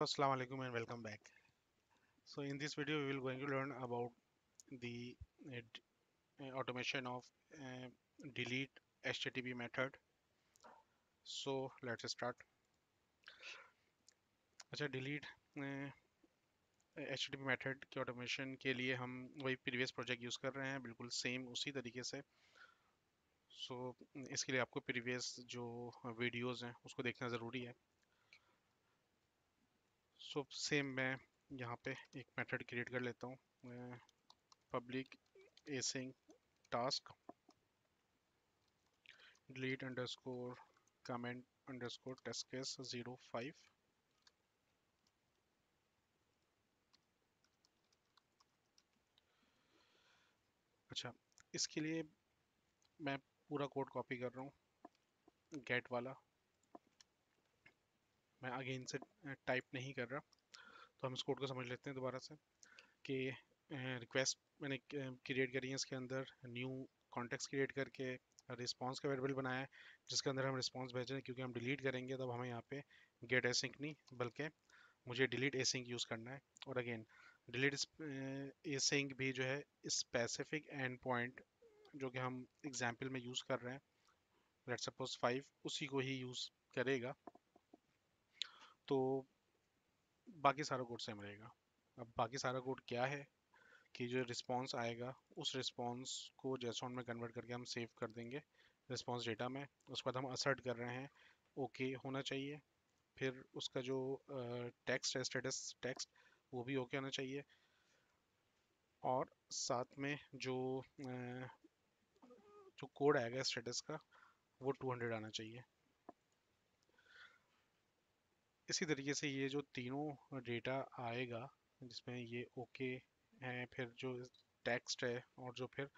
Assalamu alaikum and welcome back. So in this video we will going to learn about the automation of uh, delete HTTP method. So let's start. अच्छा delete HTTP method के automation के लिए हम वही previous project use कर रहे हैं, बिल्कुल सेम उसी तरीके से। सो इसके लिए आपको प्रीवियस जो वीडियोस हैं उसको देखना ज़रूरी है। सो सेम मैं यहाँ पे एक मेथड क्रिएट कर लेता हूँ, public async task delete underscore comment underscore test case 05। अच्छा, इसके लिए मैं पूरा कोड कॉपी कर रहा हूँ, गेट वाला मैं अगेन से टाइप नहीं कर रहा। तो हम इस कोड को समझ लेते हैं दोबारा से कि रिक्वेस्ट मैंने क्रिएट करी है, इसके अंदर न्यू कॉन्टेक्स्ट क्रिएट करके रिस्पांस का वेरिएबल बनाया है जिसके अंदर हम रिस्पांस भेज रहे हैं, क्योंकि हम डिलीट करेंगे तब हमें यहाँ पे गेट एसिंक नहीं बल्कि मुझे डिलीट एसिंक यूज़ करना है। और अगेन डिलीट एसिंक भी जो है स्पेसिफिक एंड पॉइंट जो कि हम एग्जाम्पल में यूज़ कर रहे हैं, लेट्स सपोज 5, उसी को ही यूज़ करेगा। तो बाकी सारा कोड सेम रहेगा। अब बाकी सारा कोड क्या है कि जो रिस्पांस आएगा उस रिस्पांस को JSON में कन्वर्ट करके हम सेव कर देंगे रिस्पांस डेटा में। उसके बाद हम असर्ट कर रहे हैं ओके होना चाहिए, फिर उसका जो टेक्स्ट है स्टेटस टेक्स्ट वो भी ओके होना चाहिए, और साथ में जो कोड आएगा स्टेटस का वो 200 आना चाहिए। इसी तरीके से ये जो तीनों डेटा आएगा जिसमें ये ओके है, फिर जो टेक्स्ट है और जो फिर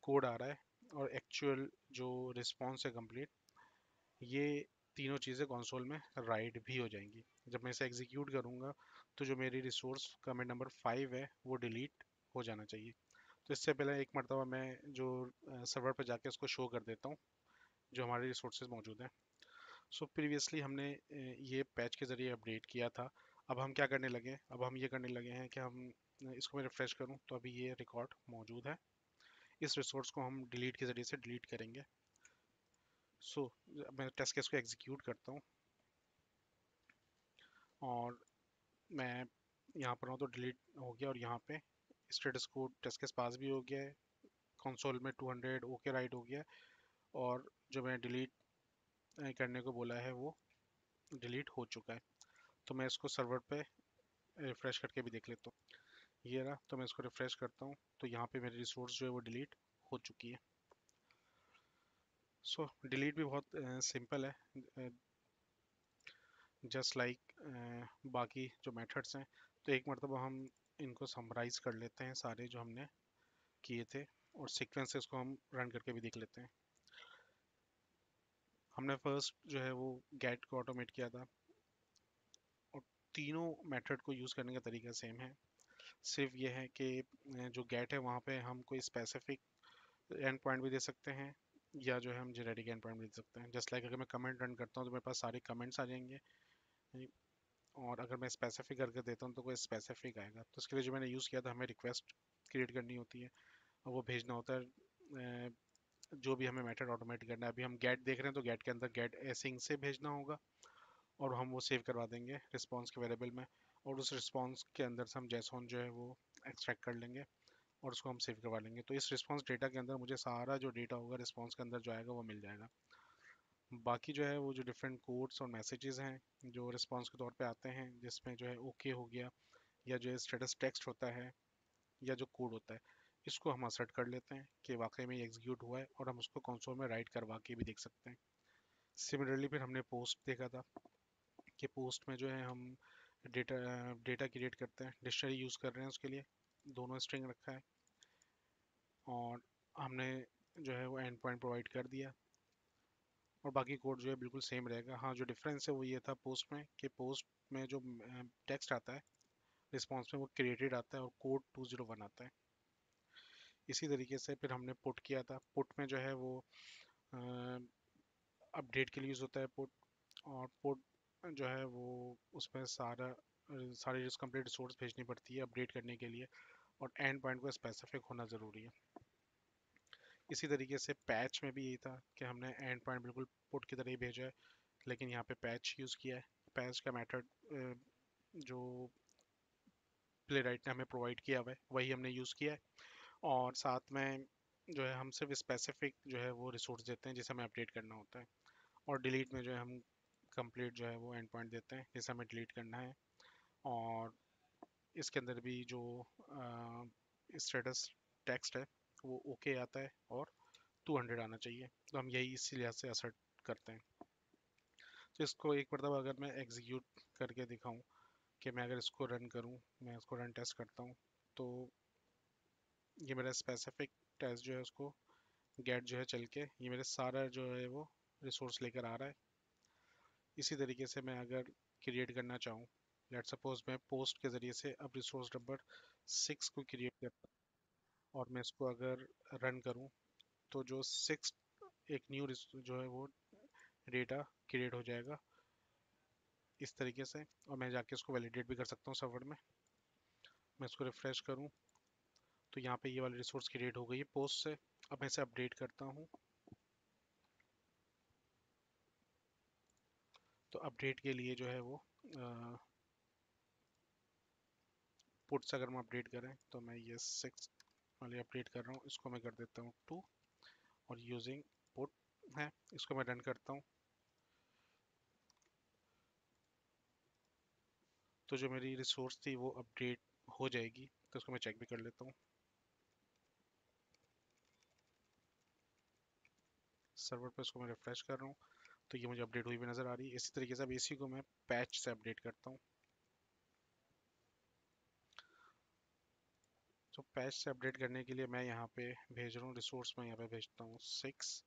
कोड आ रहा है और एक्चुअल जो रिस्पॉन्स है कंप्लीट, ये तीनों चीज़ें कंसोल में राइट भी हो जाएंगी। जब मैं इसे एग्जीक्यूट करूँगा तो जो मेरी रिसोर्स कमेंट नंबर 5 है वो डिलीट हो जाना चाहिए। तो इससे पहले एक मरतबा मैं जो सर्वर पर जाके उसको शो कर देता हूँ जो हमारे रिसोर्सेज मौजूद हैं। सो प्रीवियसली हमने ये पैच के ज़रिए अपडेट किया था। अब हम क्या करने लगे, अब हम ये करने लगे हैं कि हम इसको मैं रिफ़्रेश करूं तो अभी ये रिकॉर्ड मौजूद है। इस रिसोर्स को हम डिलीट के ज़रिए से डिलीट करेंगे। सो मैं टेस्ट केस को एग्जीक्यूट करता हूँ और मैं यहाँ पर हूँ तो डिलीट हो गया, और यहाँ पे स्टेटस कोड टेस्ट केस पास भी हो गया है, कंसोल में 200 ओके राइट हो गया है, और जो मैं डिलीट करने को बोला है वो डिलीट हो चुका है। तो मैं इसको सर्वर पे रिफ्रेश करके भी देख लेता हूँ। ये रहा, तो मैं इसको रिफ्रेश करता हूँ तो यहाँ पे मेरी रिसोर्स जो है वो डिलीट हो चुकी है। सो डिलीट भी बहुत सिंपल है, जस्ट लाइक बाकी जो मेथड्स हैं। तो एक मरतबा हम इनको समराइज कर लेते हैं सारे जो हमने किए थे, और सीक्वेंस से इसको हम रन करके भी देख लेते हैं। हमने फर्स्ट जो है वो गेट को ऑटोमेट किया था, और तीनों मेथड को यूज़ करने का तरीका सेम है। सिर्फ ये है कि जो गेट है वहाँ पे हम कोई स्पेसिफिक एंड पॉइंट भी दे सकते हैं, या जो है हम जेनेरिक एंड पॉइंट भी दे सकते हैं। जस्ट लाइक अगर मैं कमेंट रन करता हूँ तो मेरे पास सारे कमेंट्स आ जाएंगे, और अगर मैं स्पेसिफिक करके देता हूँ तो कोई स्पेसिफिक आएगा। तो उसके लिए जो मैंने यूज़ किया था, हमें रिक्वेस्ट क्रिएट करनी होती है और वो भेजना होता है जो भी हमें मेथड ऑटोमेट करना है। अभी हम गेट देख रहे हैं तो गेट के अंदर गेट एसिंग से भेजना होगा, और हम वो सेव करवा देंगे रिस्पॉन्स के वेरिएबल में, और उस रिस्पॉन्स के अंदर से हम जेसॉन जो है वो एक्सट्रैक्ट कर लेंगे और उसको हम सेव करवा लेंगे। तो इस रिस्पॉन्स डेटा के अंदर मुझे सारा जो डेटा होगा रिस्पॉन्स के अंदर जो आएगा वो मिल जाएगा। बाकी जो है वो जो डिफरेंट कोड्स और मैसेजेस हैं जो रिस्पॉन्स के तौर पे आते हैं, जिसमें जो है ओके हो गया, या जो स्टेटस टेक्स्ट होता है, या जो कोड होता है, इसको हम असर्ट कर लेते हैं कि वाकई में ये एग्जीक्यूट हुआ है, और हम उसको कंसोल में राइट करवा के भी देख सकते हैं। सिमिलरली फिर हमने पोस्ट देखा था कि पोस्ट में जो है हम डेटा डेटा क्रिएट करते हैं, डिक्शनरी यूज़ कर रहे हैं उसके लिए, दोनों स्ट्रिंग रखा है, और हमने जो है वो एंड पॉइंट प्रोवाइड कर दिया, और बाकी कोड जो है बिल्कुल सेम रहेगा। हाँ, जो डिफरेंस है वो ये था पोस्ट में कि पोस्ट में जो टेक्स्ट आता है रिस्पॉन्स में वो क्रिएटेड आता है और कोड 201 आता है। इसी तरीके से फिर हमने पुट किया था। पुट में जो है वो अपडेट के लिए यूज़ होता है पुट, और पुट जो है वो उसमें सारा सारी कंप्लीट रिसोर्स भेजनी पड़ती है अपडेट करने के लिए, और एंड पॉइंट को स्पेसिफिक होना ज़रूरी है। इसी तरीके से पैच में भी यही था कि हमने एंड पॉइंट बिल्कुल पुट की तरह ही भेजा है, लेकिन यहाँ पे पैच यूज़ किया है। पैच का मेथड जो प्ले राइट ने हमें प्रोवाइड किया हुआ है वही हमने यूज़ किया है, और साथ में जो है हम सिर्फ स्पेसिफिक जो है वो रिसोर्स देते हैं जिसे हमें अपडेट करना होता है, और डिलीट में जो है हम कंप्लीट जो है वो एंड पॉइंट देते हैं जिसे हमें डिलीट करना है। और इसके अंदर भी जो स्टेटस टेक्स्ट है वो ओके आता है और 200 आना चाहिए, तो हम यही इसी लिहाज से असर्ट करते हैं। तो इसको एक मरतबा अगर मैं एग्जीक्यूट करके दिखाऊं कि मैं अगर इसको रन करूं, मैं इसको रन टेस्ट करता हूं, तो ये मेरा स्पेसिफिक टेस्ट जो है उसको गेट जो है चल के ये मेरे सारा जो है वो रिसोर्स लेकर आ रहा है। इसी तरीके से मैं अगर क्रिएट करना चाहूँ, लेट सपोज मैं पोस्ट के ज़रिए से अब रिसोर्स नंबर 6 को क्रिएट करता हूँ, और मैं इसको अगर रन करूँ, तो जो 6 एक न्यू जो है वो डेटा क्रिएट हो जाएगा इस तरीके से, और मैं जाके इसको वैलिडेट भी कर सकता हूँ सर्वर में। मैं इसको रिफ्रेश करूँ तो यहाँ पे ये वाली रिसोर्स क्रिएट हो गई है पोस्ट से। अब मैं इसे अपडेट करता हूँ, तो अपडेट के लिए जो है वो पुट से अगर हम अपडेट करें, तो मैं ये 6 वाले अपडेट कर रहा हूँ, इसको मैं कर देता हूँ 2, और यूजिंग पुट है, इसको मैं रन करता हूँ, तो जो मेरी रिसोर्स थी वो अपडेट हो जाएगी। तो इसको मैं चेक भी कर लेता हूँ, सर्वर पर इसको मैं रिफ्रेश कर रहा हूँ, तो ये मुझे अपडेट हुई भी नज़र आ रही है। इसी तरीके से अब इसी को मैं पैच से अपडेट करता हूँ, तो पैच से अपडेट करने के लिए मैं यहाँ पे भेज रहा हूँ रिसोर्स में, यहाँ पे भेजता हूँ 6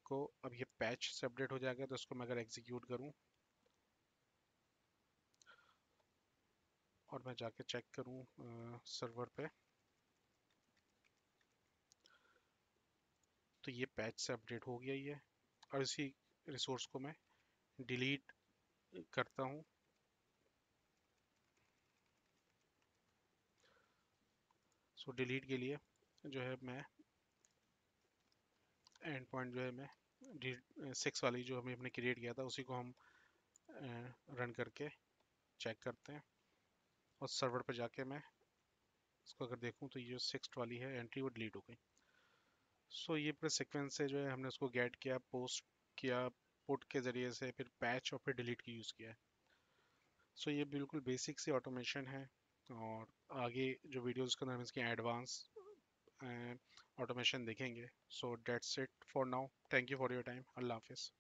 को। अब ये पैच से अपडेट हो जाएगा, तो इसको मैं अगर एग्जीक्यूट करूँ और मैं जाके चेक करूँ सर्वर पे, तो ये पैच से अपडेट हो गया ही है। और इसी रिसोर्स को मैं डिलीट करता हूँ, सो डिलीट के लिए जो है मैं एंड पॉइंट जो है मैं 6 वाली जो हमने हमने क्रिएट किया था उसी को हम रन करके चेक करते हैं, और सर्वर पर जाके मैं इसको अगर देखूँ तो ये जो 6 वाली है एंट्री वो डिलीट हो गई। सो ये पूरे सीक्वेंस से जो है हमने उसको गेट किया, पोस्ट किया, पुट के ज़रिए से, फिर पैच और फिर डिलीट की यूज़ किया है। सो ये बिल्कुल बेसिक सी ऑटोमेशन है, और आगे जो वीडियोस के अंदर हम इसकी एडवांस ऑटोमेशन देखेंगे। So that's it for now, thank you for your time, अल्लाह हाफिज़।